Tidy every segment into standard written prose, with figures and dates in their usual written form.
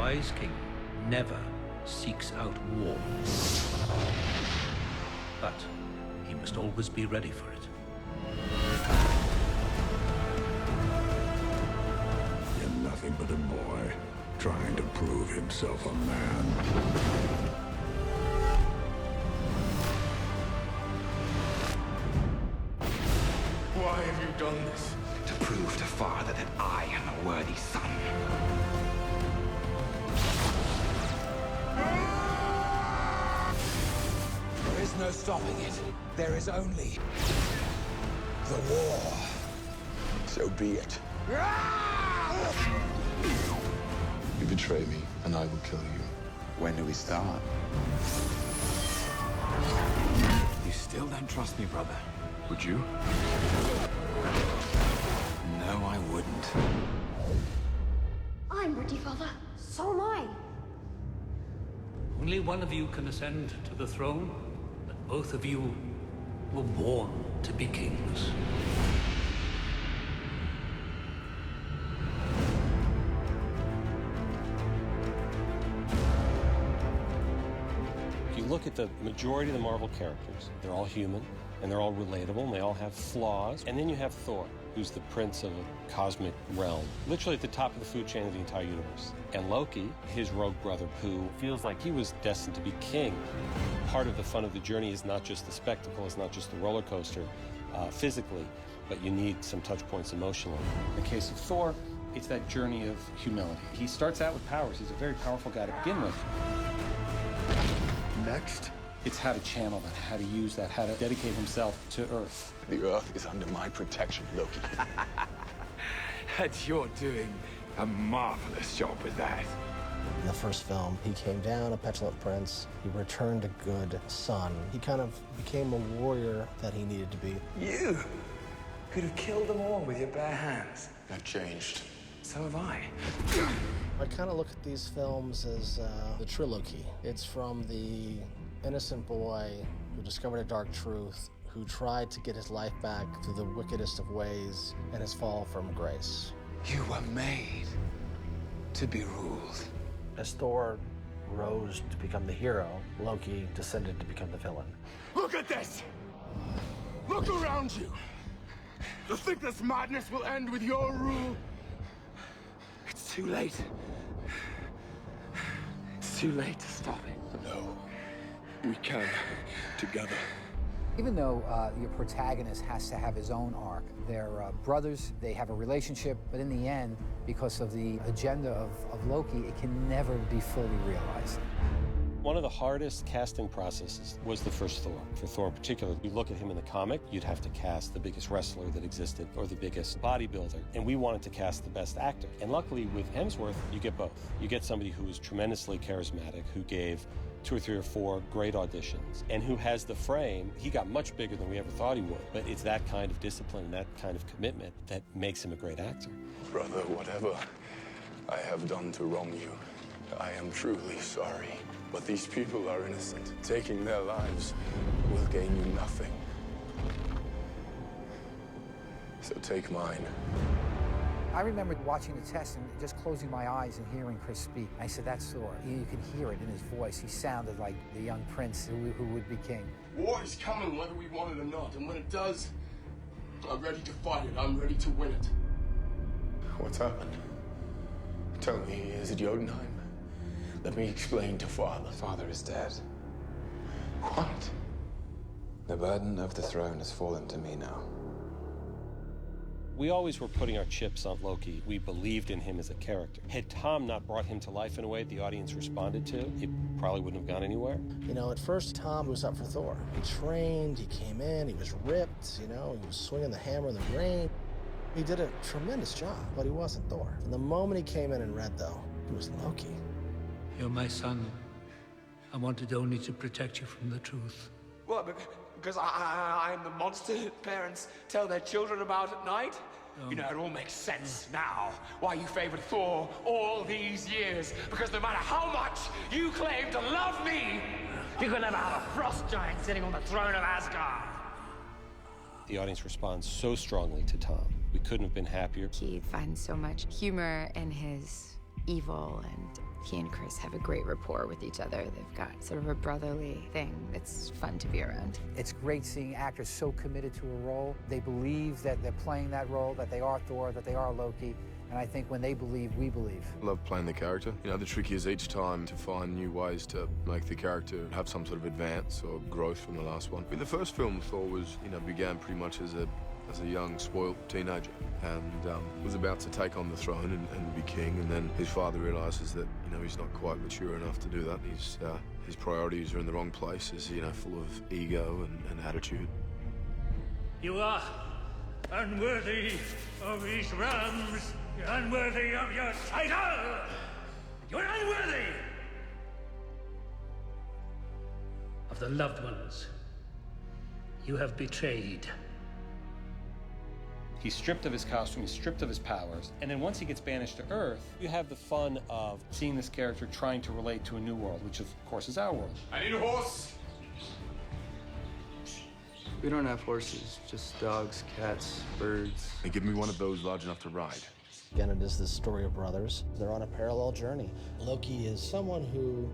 wise king never seeks out war. But he must always be ready for it. You're nothing but a boy trying to prove himself a man. Why have you done this? To prove to Father that I am a worthy son. There is no stopping it. There is only the war. So be it. You betray me, and I will kill you. When do we start? You still don't trust me, brother? Would you? No, I wouldn't. I'm ready, Father. So am I. Only one of you can ascend to the throne, but both of you were born to be kings. If you look at the majority of the Marvel characters, they're all human, and they're all relatable, and they all have flaws. And then you have Thor, who's the prince of a cosmic realm, literally at the top of the food chain of the entire universe. And Loki, his rogue brother Pooh, feels like he was destined to be king. Part of the fun of the journey is not just the spectacle, it's not just the roller coaster physically, but you need some touch points emotionally. In the case of Thor, it's that journey of humility. He starts out with powers. He's a very powerful guy to begin with. Next, It's how to channel that, how to use that, how to dedicate himself to Earth. the Earth is under my protection, Loki. And you're doing a marvelous job with that. In the first film, he came down a petulant prince. He returned a good son. He kind of became a warrior that he needed to be. You could have killed them all with your bare hands. I've changed. So have I. I kind of look at these films as the trilogy. It's from the innocent boy who discovered a dark truth, who tried to get his life back through the wickedest of ways, and his fall from grace. You were made to be ruled. As Thor rose to become the hero, Loki descended to become the villain. Look at this! Look around you! You think this madness will end with your rule? It's too late. It's too late to stop it. No. We can. Together. Even though your protagonist has to have his own arc, they're brothers, they have a relationship, but in the end, because of the agenda of Loki, it can never be fully realized. One of the hardest casting processes was the first Thor. For Thor in particular, you look at him in the comic, you'd have to cast the biggest wrestler that existed or the biggest bodybuilder. And we wanted to cast the best actor. And luckily with Hemsworth, you get both. You get somebody who is tremendously charismatic, who gave 2 or 3 or 4 great auditions, and who has the frame. He got much bigger than we ever thought he would. But it's that kind of discipline, that kind of commitment that makes him a great actor. Brother, whatever I have done to wrong you, I am truly sorry. But these people are innocent. Taking their lives will gain you nothing. So take mine. I remember watching the test and just closing my eyes and hearing Chris speak. I said, that's Thor. You could hear it in his voice. He sounded like the young prince who would be king. War is coming whether we want it or not, and when it does, I'm ready to fight it. I'm ready to win it. What's happened? Tell me, is it Jotunheim? Let me explain to Father. Father is dead. What? The burden of the throne has fallen to me now. We always were putting our chips on Loki. We believed in him as a character. Had Tom not brought him to life in a way the audience responded to, it probably wouldn't have gone anywhere. You know, at first, Tom was up for Thor. He trained, he came in, he was ripped, you know, he was swinging the hammer in the ring. He did a tremendous job, but he wasn't Thor. From the moment he came in and read, though, he was Loki. You're my son. I wanted only to protect you from the truth. What, because I'm the monster that parents tell their children about at night? You know, it all makes sense now why you favored Thor all these years. Because no matter how much you claim to love me, you can never have a frost giant sitting on the throne of Asgard. The audience responds so strongly to Tom. We couldn't have been happier. He finds so much humor in his evil, and he and Chris have a great rapport with each other. They've got sort of a brotherly thing that's fun to be around. It's great seeing actors so committed to a role. They believe that they're playing that role, that they are Thor, that they are Loki. And I think when they believe, we believe. I love playing the character. You know, the trick is each time to find new ways to make the character have some sort of advance or growth from the last one. I mean, the first film, Thor, was, began pretty much as a young, spoiled teenager, and was about to take on the throne and be king. And then his father realizes that, he's not quite mature enough to do that. His priorities are in the wrong places, full of ego and attitude. You are unworthy of these realms. You're unworthy of your title. You're unworthy of the loved ones you have betrayed. He's stripped of his costume, he's stripped of his powers, and then once he gets banished to Earth, you have the fun of seeing this character trying to relate to a new world, which of course is our world. I need a horse. We don't have horses, just dogs, cats, birds. Hey, give me one of those large enough to ride. Again, it is this story of brothers. They're on a parallel journey. Loki is someone who,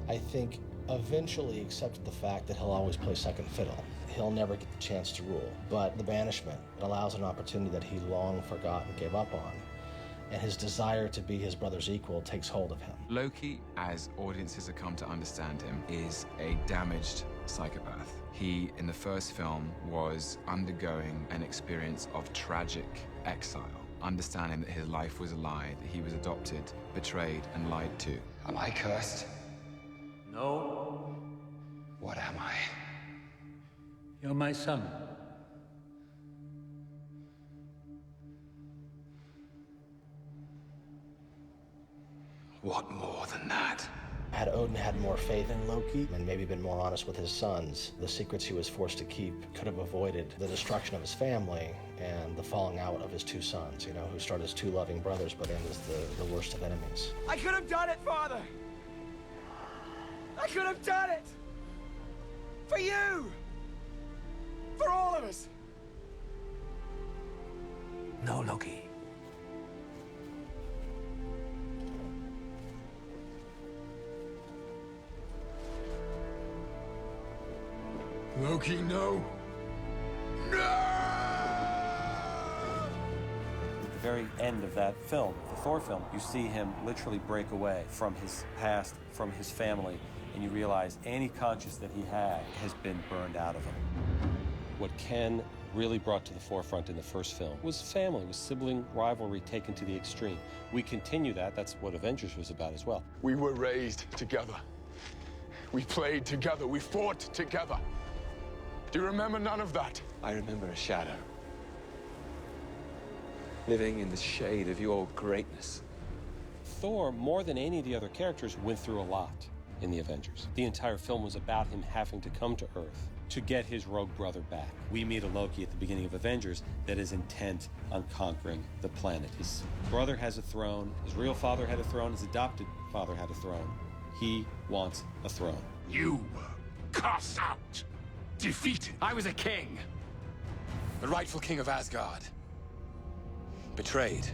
I think, eventually accepted the fact that he'll always play second fiddle. He'll never get the chance to rule. But the banishment allows an opportunity that he long forgot and gave up on. And his desire to be his brother's equal takes hold of him. Loki, as audiences have come to understand him, is a damaged psychopath. He, in the first film, was undergoing an experience of tragic exile, understanding that his life was a lie, that he was adopted, betrayed, and lied to. Am I cursed? No. What am I? You're my son. What more than that? Had Odin had more faith in Loki and maybe been more honest with his sons, the secrets he was forced to keep could have avoided the destruction of his family and the falling out of his two sons, who started as two loving brothers but end as the worst of enemies. I could have done it, Father! I could have done it! For you! For all of us! No, Loki. Loki, no! No! At the very end of that film, the Thor film, you see him literally break away from his past, from his family, and you realize any conscience that he had has been burned out of him. What Ken really brought to the forefront in the first film was family, was sibling rivalry taken to the extreme. We continue that. That's what Avengers was about as well. We were raised together. We played together. We fought together. Do you remember none of that? I remember a shadow. Living in the shade of your greatness. Thor, more than any of the other characters, went through a lot in the Avengers. The entire film was about him having to come to Earth to get his rogue brother back. We meet a Loki at the beginning of Avengers that is intent on conquering the planet. His brother has a throne, his real father had a throne, his adopted father had a throne. He wants a throne. You were cast out, defeated. I was a king, the rightful king of Asgard. Betrayed.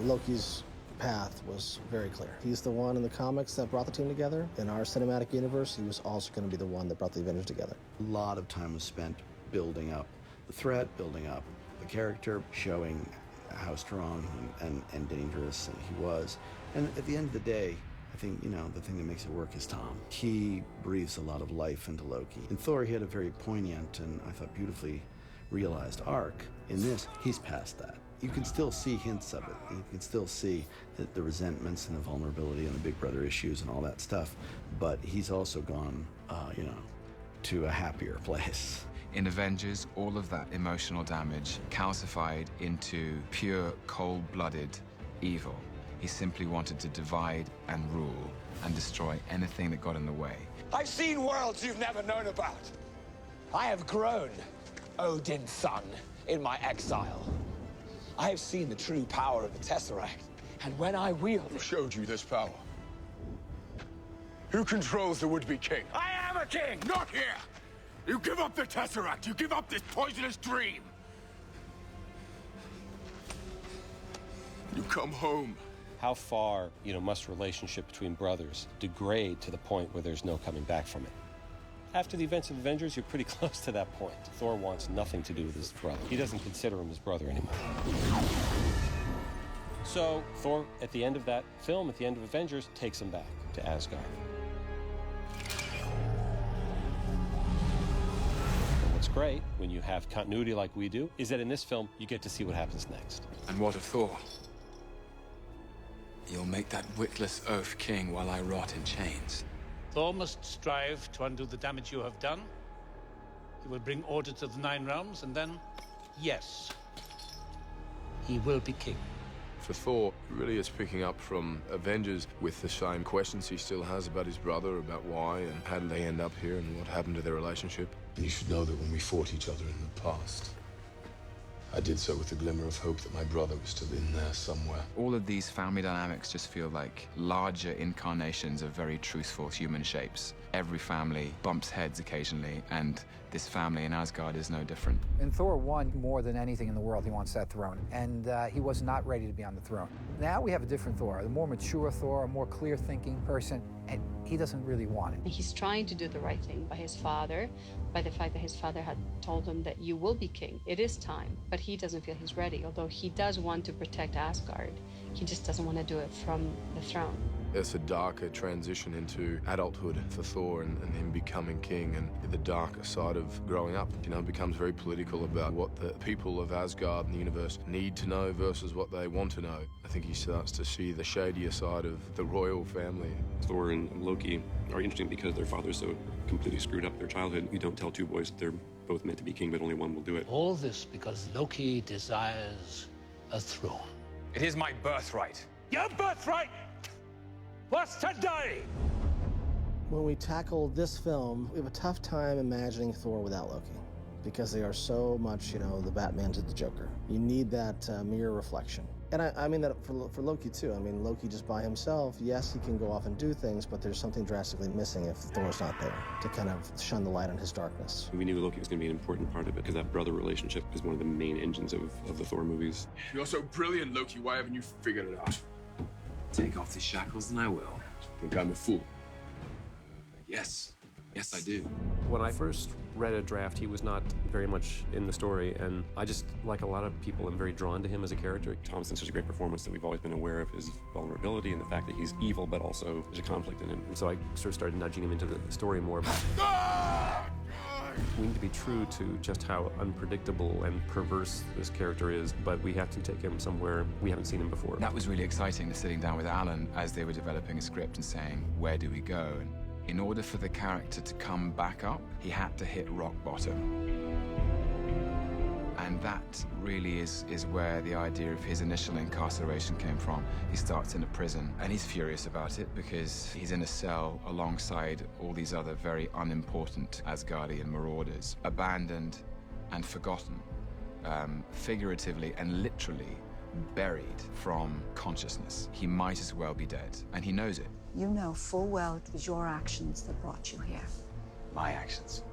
Loki's path was very clear. He's the one in the comics that brought the team together. In our cinematic universe, he was also going to be the one that brought the Avengers together. A lot of time was spent building up the threat, building up the character, showing how strong and dangerous he was. And at the end of the day, I think, the thing that makes it work is Tom. He breathes a lot of life into Loki. In Thor, he had a very poignant and, I thought, beautifully realized arc. In this, he's past that. You can still see hints of it. You can still see the resentments and the vulnerability and the big brother issues and all that stuff. But he's also gone, to a happier place. In Avengers, all of that emotional damage calcified into pure, cold-blooded evil. He simply wanted to divide and rule and destroy anything that got in the way. I've seen worlds you've never known about. I have grown, Odin's son, in my exile. I have seen the true power of the Tesseract, and when I wield it... Who showed you this power? Who controls the would-be king? I am a king! Not here! You give up the Tesseract! You give up this poisonous dream! You come home How far, must relationship between brothers degrade to the point where there's no coming back from it? After the events of Avengers, you're pretty close to that point. Thor wants nothing to do with his brother. He doesn't consider him his brother anymore. So Thor, at the end of that film, at the end of Avengers, takes him back to Asgard. And what's great, when you have continuity like we do, is that in this film, you get to see what happens next. And what of Thor? You'll make that witless oaf king while I rot in chains. Thor must strive to undo the damage you have done. He will bring order to the Nine Realms, and then, yes, he will be king. For Thor, it really is picking up from Avengers with the same questions he still has about his brother, about why and how did they end up here and what happened to their relationship. You should know that when we fought each other in the past, I did so with a glimmer of hope that my brother was still in there somewhere. All of these family dynamics just feel like larger incarnations of very truthful human shapes. Every family bumps heads occasionally, and this family in Asgard is no different. In Thor 1, more than anything in the world, he wants that throne. And he was not ready to be on the throne. Now we have a different Thor, a more mature Thor, a more clear-thinking person, and he doesn't really want it. He's trying to do the right thing by his father, by the fact that his father had told him that you will be king. It is time, but he doesn't feel he's ready, although he does want to protect Asgard. He just doesn't want to do it from the throne. It's a darker transition into adulthood for Thor and him becoming king and the darker side of growing up. It becomes very political about what the people of Asgard and the universe need to know versus what they want to know. I think he starts to see the shadier side of the royal family. Thor and Loki are interesting because their fathers so completely screwed up their childhood. You don't tell two boys that they're both meant to be king, but only one will do it. All this because Loki desires a throne. It is my birthright. Your birthright was to die! When we tackle this film, we have a tough time imagining Thor without Loki, because they are so much, the Batman to the Joker. You need that mirror reflection. And I mean that for Loki too. I mean, Loki just by himself, yes, he can go off and do things, but there's something drastically missing if Thor's not there to kind of shine the light on his darkness. We knew Loki was going to be an important part of it because that brother relationship is one of the main engines of the Thor movies. You're so brilliant, Loki. Why haven't you figured it out? Take off these shackles and I will. Think I'm a fool? Yes. Yes, I do. When I first read a draft, he was not very much in the story, and I just, like a lot of people, am very drawn to him as a character. Thomason's such a great performance that we've always been aware of his vulnerability and the fact that he's evil, but also there's a conflict in him. And so I sort of started nudging him into the story more. We need to be true to just how unpredictable and perverse this character is, but we have to take him somewhere we haven't seen him before. That was really exciting, sitting down with Alan as they were developing a script and saying, where do we go? And in order for the character to come back up, he had to hit rock bottom. And that really is where the idea of his initial incarceration came from. He starts in a prison, and he's furious about it because he's in a cell alongside all these other very unimportant Asgardian marauders, abandoned and forgotten, figuratively and literally buried from consciousness. He might as well be dead, and he knows it. You know full well it was your actions that brought you here. My actions.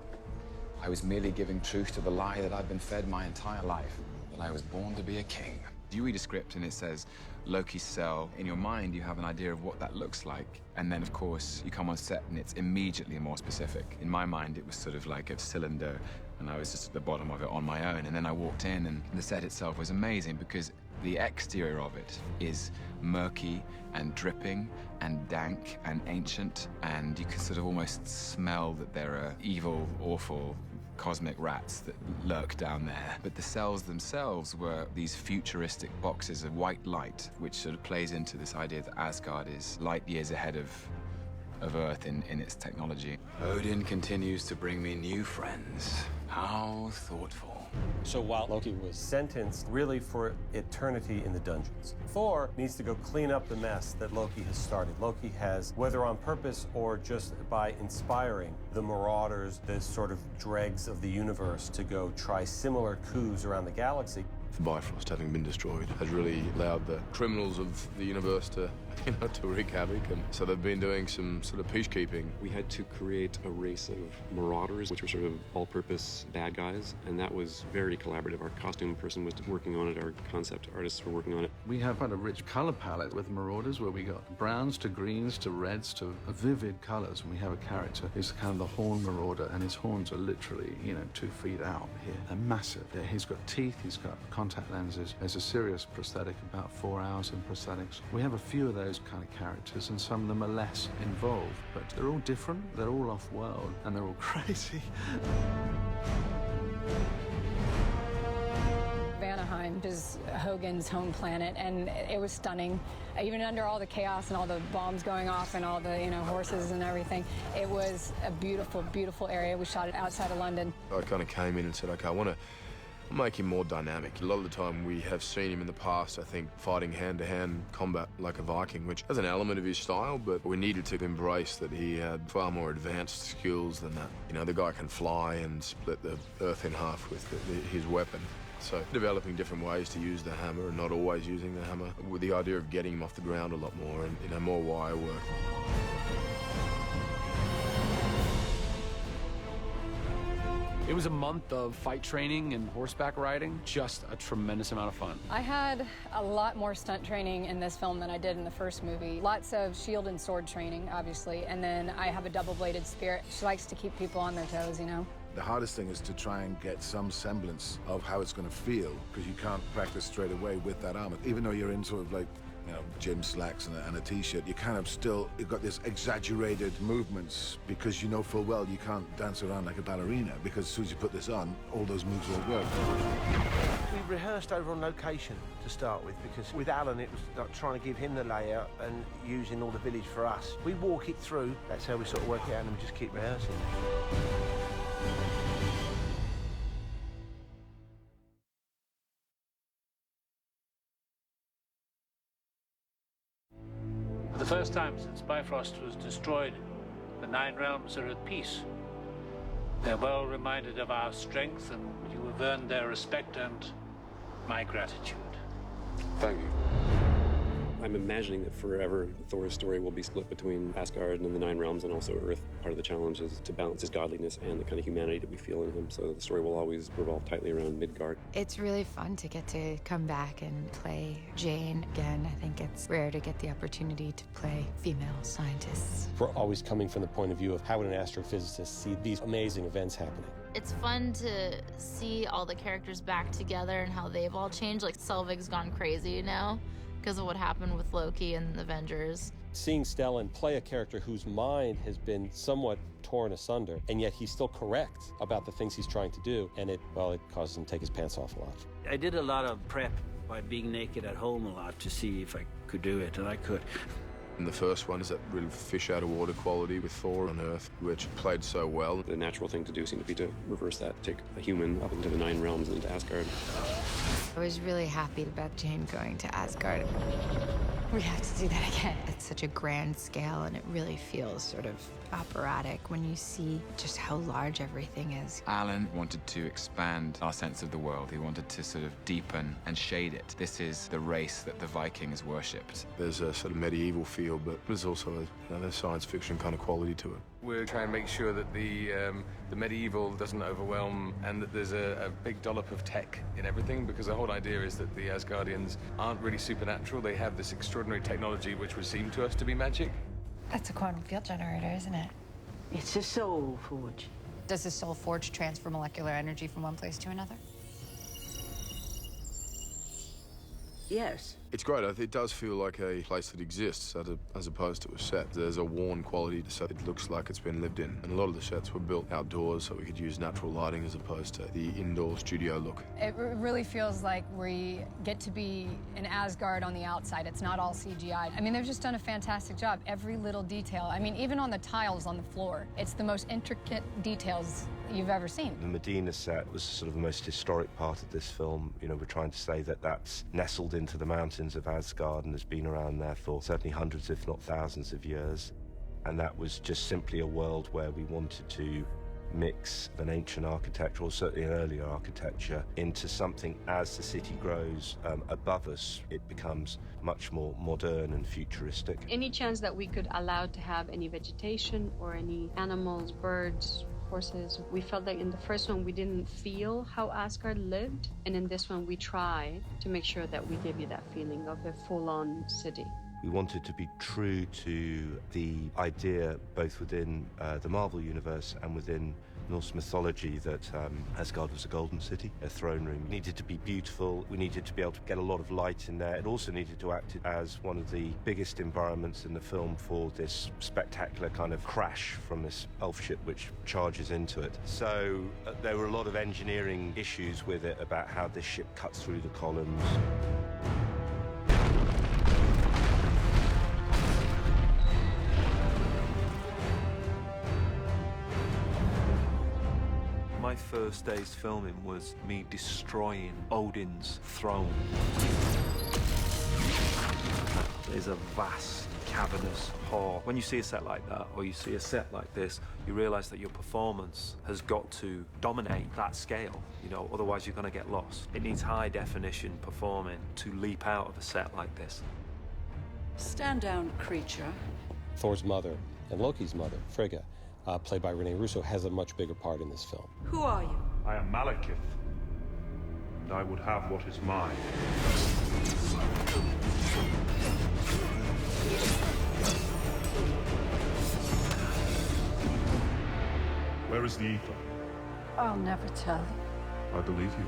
I was merely giving truth to the lie that I'd been fed my entire life, that I was born to be a king. You read a script and it says Loki's cell. In your mind, you have an idea of what that looks like. And then, of course, you come on set and it's immediately more specific. In my mind, it was sort of like a cylinder, and I was just at the bottom of it on my own. And then I walked in, and the set itself was amazing because the exterior of it is murky and dripping and dank and ancient, and you can sort of almost smell that there are evil, awful cosmic rats that lurk down there. But the cells themselves were these futuristic boxes of white light, which sort of plays into this idea that Asgard is light years ahead of Earth in its technology. Odin continues to bring me new friends. How thoughtful. So while Loki was sentenced really for eternity in the dungeons, Thor needs to go clean up the mess that Loki has started. Loki has, whether on purpose or just by inspiring the marauders, the sort of dregs of the universe, to go try similar coups around the galaxy. The Bifrost having been destroyed has really allowed the criminals of the universe to to wreak havoc. And so they've been doing some sort of peacekeeping. We had to create a race of marauders, which were sort of all-purpose bad guys, and that was very collaborative. Our costume person was working on it, our concept artists were working on it. We have quite a rich color palette with marauders, where we got browns to greens to reds to vivid colors. And we have a character who's kind of the horn marauder, and his horns are literally, 2 feet out here. They're massive. He's got teeth, he's got contact lenses. There's a serious prosthetic, about 4 hours in prosthetics. We have a few of those kind of characters, and some of them are less involved, but they're all different, they're all off-world, and they're all crazy. Vanaheim is Hogan's home planet, and it was stunning. Even under all the chaos and all the bombs going off and all the, horses and everything, it was a beautiful, beautiful area. We shot it outside of London. I kind of came in and said, okay, I want to make him more dynamic. A lot of the time we have seen him in the past, I think, fighting hand-to-hand combat like a Viking, which has an element of his style, but we needed to embrace that he had far more advanced skills than that. The guy can fly and split the earth in half with his weapon. So developing different ways to use the hammer and not always using the hammer, with the idea of getting him off the ground a lot more and, more wire work. It was a month of fight training and horseback riding, just a tremendous amount of fun. I had a lot more stunt training in this film than I did in the first movie. Lots of shield and sword training, obviously, and then I have a double-bladed spear. She likes to keep people on their toes, The hardest thing is to try and get some semblance of how it's going to feel, because you can't practice straight away with that armor. Even though you're in sort of like, gym slacks and a t-shirt, you kind of you've got this exaggerated movements, because you know full well you can't dance around like a ballerina, because as soon as you put this on, all those moves will work. We rehearsed over on location to start with, because with Alan it was like trying to give him the layout and using all the village for us. We walk it through, that's how we sort of work it out, and we just keep rehearsing. For the first time since Bifrost was destroyed, the Nine Realms are at peace. They're well reminded of our strength, and you have earned their respect and my gratitude. Thank you. I'm imagining that forever Thor's story will be split between Asgard and the Nine Realms and also Earth. Part of the challenge is to balance his godliness and the kind of humanity that we feel in him, so the story will always revolve tightly around Midgard. It's really fun to get to come back and play Jane again. I think it's rare to get the opportunity to play female scientists. We're always coming from the point of view of how would an astrophysicist see these amazing events happening. It's fun to see all the characters back together and how they've all changed. Like, Selvig's gone crazy now because of what happened with Loki and the Avengers. Seeing Stellan play a character whose mind has been somewhat torn asunder, and yet he's still correct about the things he's trying to do, and it causes him to take his pants off a lot. I did a lot of prep by being naked at home a lot to see if I could do it, and I could. And the first one is that real fish out of water quality with Thor on Earth, which played so well. The natural thing to do seemed to be to reverse that, take a human up into the Nine Realms and into Asgard. I was really happy about Jane going to Asgard. We have to do that again. It's such a grand scale, and it really feels sort of operatic when you see just how large everything is. Alan wanted to expand our sense of the world. He wanted to sort of deepen and shade it. This is the race that the Vikings worshipped. There's a sort of medieval feel, but there's also a science fiction kind of quality to it. We're trying to make sure that the medieval doesn't overwhelm, and that there's a big dollop of tech in everything, because the whole idea is that the Asgardians aren't really supernatural. They have this extraordinary technology which would seem to us to be magic. That's a quantum field generator, isn't it? It's a soul forge. Does the soul forge transfer molecular energy from one place to another? Yes. It's great. It does feel like a place that exists as opposed to a set. There's a worn quality to set. It looks like it's been lived in. And a lot of the sets were built outdoors, so we could use natural lighting as opposed to the indoor studio look. It really feels like we get to be in Asgard on the outside. It's not all CGI. I mean, they've just done a fantastic job. Every little detail. I mean, even on the tiles on the floor, it's the most intricate details you've ever seen. The Medina set was sort of the most historic part of this film. You know, we're trying to say that that's nestled into the mountains of Asgard and has been around there for certainly hundreds, if not thousands of years. And that was just simply a world where we wanted to mix an ancient architecture, or certainly an earlier architecture, into something as the city grows above us. It becomes much more modern and futuristic. Any chance that we could allow to have any vegetation or any animals, birds, horses, we felt that in the first one we didn't feel how Asgard lived, and in this one we try to make sure that we give you that feeling of a full-on city. We wanted to be true to the idea, both within the Marvel universe and within Norse mythology, that Asgard was a golden city, a throne room. It needed to be beautiful. We needed to be able to get a lot of light in there. It also needed to act as one of the biggest environments in the film for this spectacular kind of crash from this elf ship which charges into it. So there were a lot of engineering issues with it about how this ship cuts through the columns. My first day's filming was me destroying Odin's throne. There's a vast, cavernous hall. When you see a set like that, or you see a set like this, you realise that your performance has got to dominate that scale, you know, otherwise you're going to get lost. It needs high definition performing to leap out of a set like this. Stand down, creature. Thor's mother and Loki's mother, Frigga, played by Rene Russo, has a much bigger part in this film. Who are you? I am Malekith, and I would have what is mine. Where is the ether? I'll never tell you. I believe you.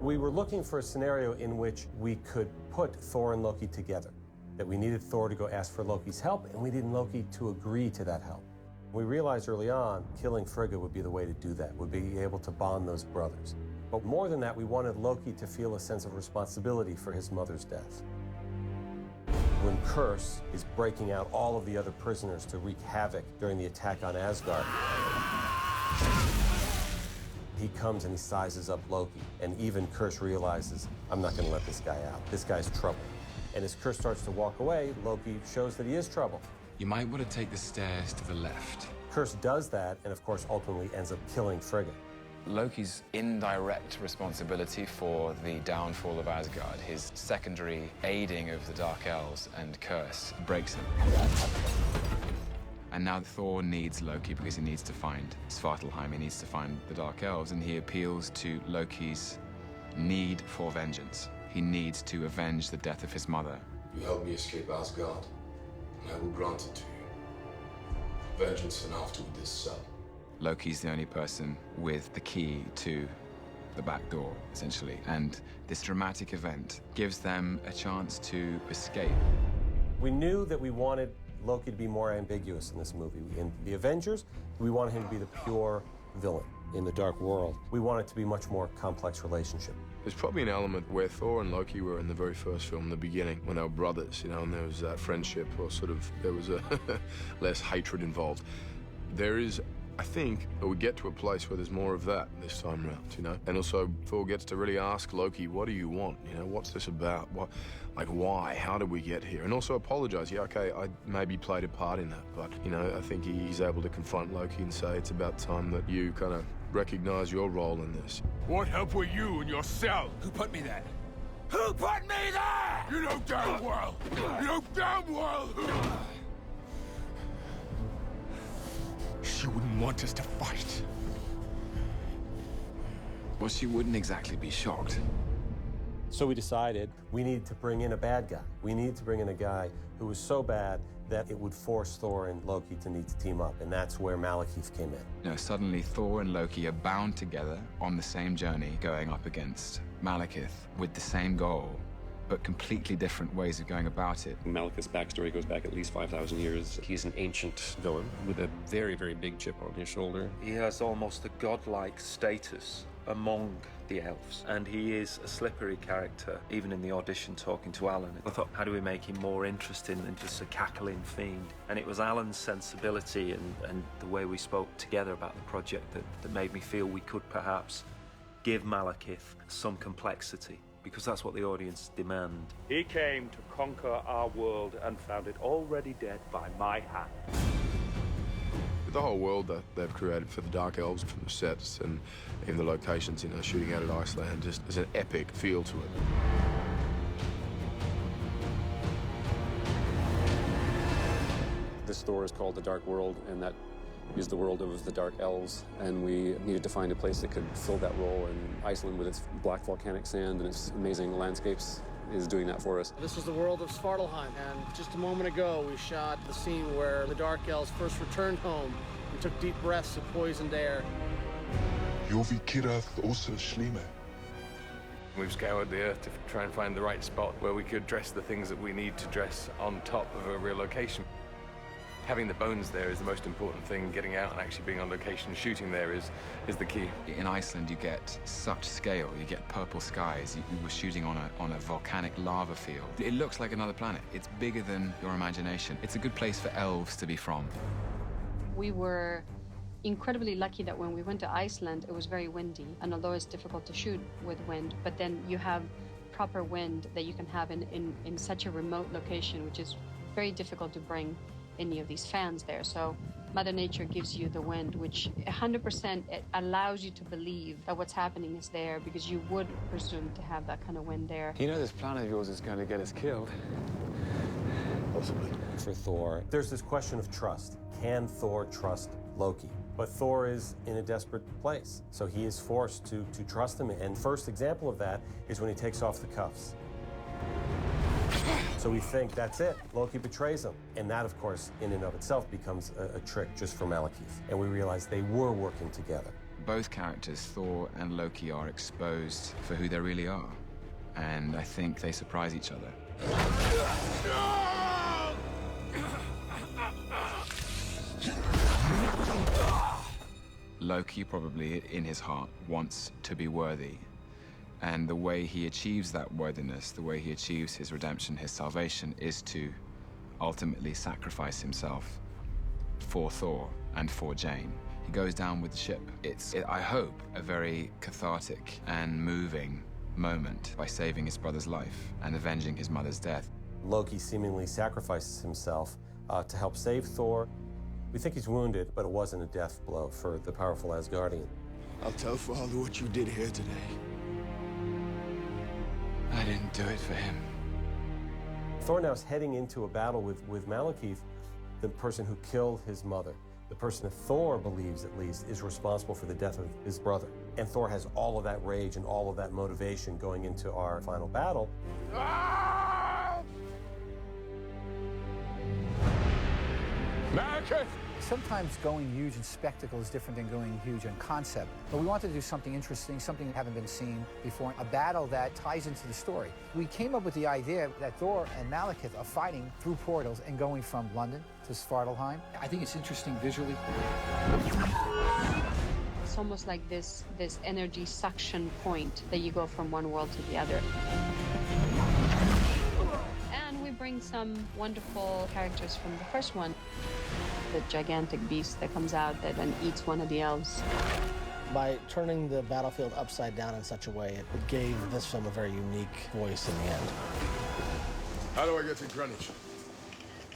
We were looking for a scenario in which we could put Thor and Loki together. That we needed Thor to go ask for Loki's help, and we needed Loki to agree to that help. We realized early on, killing Frigga would be the way to do that, would be able to bond those brothers. But more than that, we wanted Loki to feel a sense of responsibility for his mother's death. When Curse is breaking out all of the other prisoners to wreak havoc during the attack on Asgard, he comes and he sizes up Loki, and even Curse realizes, I'm not going to let this guy out. This guy's trouble. And as Curse starts to walk away, Loki shows that he is trouble. You might want to take the stairs to the left. Curse does that, and of course, ultimately ends up killing Frigga. Loki's indirect responsibility for the downfall of Asgard, his secondary aiding of the Dark Elves and Curse, breaks him. And now Thor needs Loki because he needs to find Svartalheim, he needs to find the Dark Elves, and he appeals to Loki's need for vengeance. He needs to avenge the death of his mother. You help me escape Asgard, and I will grant it to you. Vengeance and afterward this cell. Loki's the only person with the key to the back door, essentially. And this dramatic event gives them a chance to escape. We knew that we wanted Loki to be more ambiguous in this movie. In the Avengers, we wanted him to be the pure villain. In the Dark World, we want it to be a much more complex relationship. There's probably an element where Thor and Loki were in the very first film, the beginning, when they were brothers, you know, and there was that friendship, or sort of, there was a less hatred involved. There is, I think, we get to a place where there's more of that this time around, you know? And also, Thor gets to really ask Loki, what do you want? You know, what's this about? What, like, why? How did we get here? And also apologize. Yeah, okay, I maybe played a part in that, but, you know, I think he's able to confront Loki and say it's about time that you kind of recognize your role in this. What help were you in your cell? Who put me there? Who put me there? You know damn well. You know damn well who. She wouldn't want us to fight. Well, she wouldn't exactly be shocked. So we decided we needed to bring in a bad guy. We needed to bring in a guy who was so bad that it would force Thor and Loki to need to team up, and that's where Malekith came in. You know, suddenly Thor and Loki are bound together on the same journey, going up against Malekith with the same goal, but completely different ways of going about it. Malekith's backstory goes back at least 5,000 years. He's an ancient villain with a very, very big chip on his shoulder. He has almost a godlike status among the elves, and he is a slippery character, even in the audition talking to Alan. I thought, how do we make him more interesting than just a cackling fiend? And it was Alan's sensibility and the way we spoke together about the project that made me feel we could perhaps give Malekith some complexity, because that's what the audience demand. He came to conquer our world and found it already dead by my hand. The whole world that they've created for the Dark Elves, from the sets and even the locations, you know, shooting out at Iceland, just there's an epic feel to it. This Thor is called the Dark World, and that is the world of the Dark Elves, and we needed to find a place that could fill that role, and Iceland, with its black volcanic sand and its amazing landscapes, is doing that for us. This is the world of Svartalheim, and just a moment ago we shot the scene where the Dark Elves first returned home and took deep breaths of poisoned air. We've scoured the earth to try and find the right spot where we could dress the things that we need to dress on top of a real location. Having the bones there is the most important thing. Getting out and actually being on location, shooting there is the key. In Iceland, you get such scale. You get purple skies. You were shooting on a volcanic lava field. It looks like another planet. It's bigger than your imagination. It's a good place for elves to be from. We were incredibly lucky that when we went to Iceland, it was very windy. And although it's difficult to shoot with wind, but then you have proper wind that you can have in such a remote location, which is very difficult to bring any of these fans there. So Mother Nature gives you the wind, which 100% it allows you to believe that what's happening is there, because you would presume to have that kind of wind there. You know this plan of yours is going to get us killed. Possibly. For Thor, there's this question of trust. Can Thor trust Loki? But Thor is in a desperate place, so he is forced to trust him. And first example of that is when he takes off the cuffs. So we think that's it. Loki betrays him. And that, of course, in and of itself becomes a trick just for Malekith. And we realize they were working together. Both characters, Thor and Loki, are exposed for who they really are. And I think they surprise each other. Loki probably, in his heart, wants to be worthy. And the way he achieves that worthiness, the way he achieves his redemption, his salvation, is to ultimately sacrifice himself for Thor and for Jane. He goes down with the ship. It's, I hope, a very cathartic and moving moment by saving his brother's life and avenging his mother's death. Loki seemingly sacrifices himself to help save Thor. We think he's wounded, but it wasn't a death blow for the powerful Asgardian. I'll tell Father what you did here today. I didn't do it for him. Thor now is heading into a battle with Malekith, the person who killed his mother, the person that Thor believes, at least, is responsible for the death of his brother. And Thor has all of that rage and all of that motivation going into our final battle. Malekith! Sometimes going huge in spectacle is different than going huge in concept. But we wanted to do something interesting, something that haven't been seen before, a battle that ties into the story. We came up with the idea that Thor and Malekith are fighting through portals and going from London to Svartalheim. I think it's interesting visually. It's almost like this energy suction point that you go from one world to the other. And we bring some wonderful characters from the first one. The gigantic beast that comes out that then eats one of the elves. By turning the battlefield upside down in such a way, it gave this film a very unique voice in the end. How do I get to Greenwich?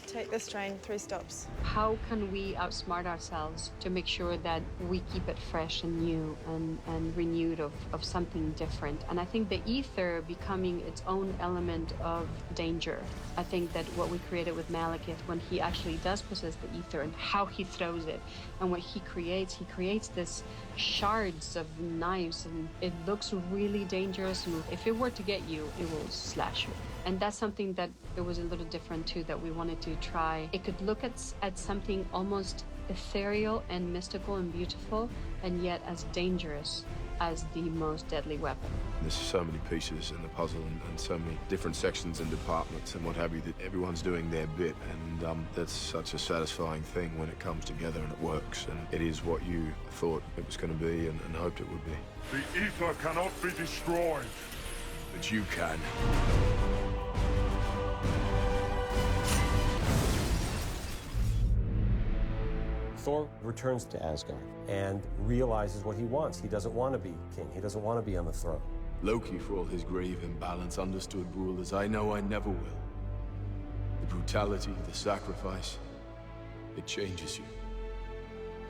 Take this train, 3 stops. How can we outsmart ourselves to make sure that we keep it fresh and new and renewed of something different? And I think the ether becoming its own element of danger. I think that what we created with Malekith, when he actually does possess the ether and how he throws it and what he creates this shards of knives, and it looks really dangerous. And if it were to get you, it will slash you. And that's something that it was a little different too, that we wanted to try. It could look at something almost ethereal and mystical and beautiful, and yet as dangerous as the most deadly weapon. There's so many pieces in the puzzle and so many different sections and departments and what have you, that everyone's doing their bit, and that's such a satisfying thing when it comes together and it works, and it is what you thought it was going to be and hoped it would be. The ether cannot be destroyed. But you can. Thor returns to Asgard and realizes what he wants. He doesn't want to be king. He doesn't want to be on the throne. Loki, for all his grave imbalance, understood rule as I know I never will. The brutality, the sacrifice, it changes you.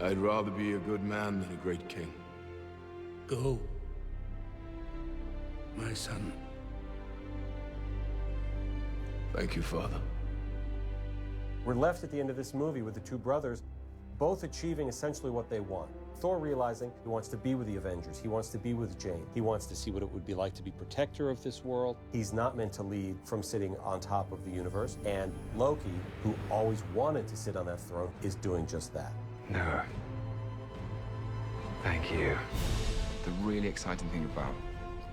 I'd rather be a good man than a great king. Go, my son. Thank you, Father. We're left at the end of this movie with the two brothers, both achieving essentially what they want. Thor realizing he wants to be with the Avengers. He wants to be with Jane. He wants to see what it would be like to be protector of this world. He's not meant to lead from sitting on top of the universe. And Loki, who always wanted to sit on that throne, is doing just that. No. Thank you. The really exciting thing about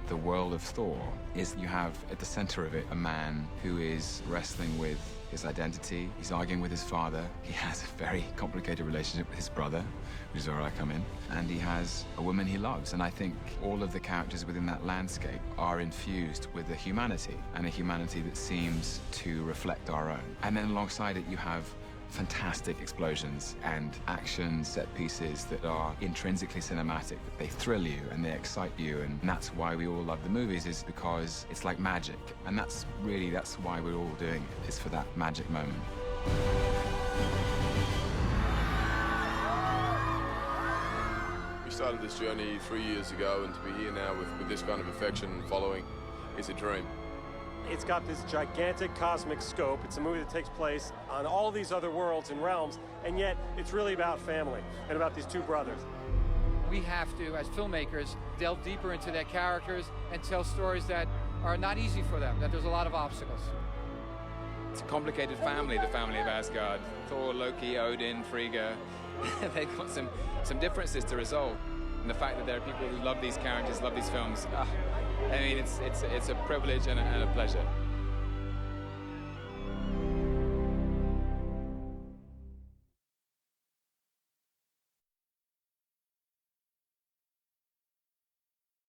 the world of Thor is you have at the center of it a man who is wrestling with his identity. He's arguing with his father. He has a very complicated relationship with his brother, which is where I come in. And he has a woman he loves. And I think all of the characters within that landscape are infused with a humanity, and a humanity that seems to reflect our own. And then alongside it, you have fantastic explosions and action set pieces that are intrinsically cinematic. They thrill you and they excite you, and that's why we all love the movies, is because it's like magic. And that's why we're all doing it, is for that magic moment. We started this journey 3 years ago, and to be here now with this kind of affection and following is a dream. It's got this gigantic cosmic scope. It's a movie that takes place on all these other worlds and realms, and yet it's really about family and about these two brothers. We have to, as filmmakers, delve deeper into their characters and tell stories that are not easy for them, that there's a lot of obstacles. It's a complicated family, the family of Asgard. Thor, Loki, Odin, Frigga. They've got some differences to resolve. And the fact that there are people who love these characters, love these films, I mean, it's a privilege and a pleasure.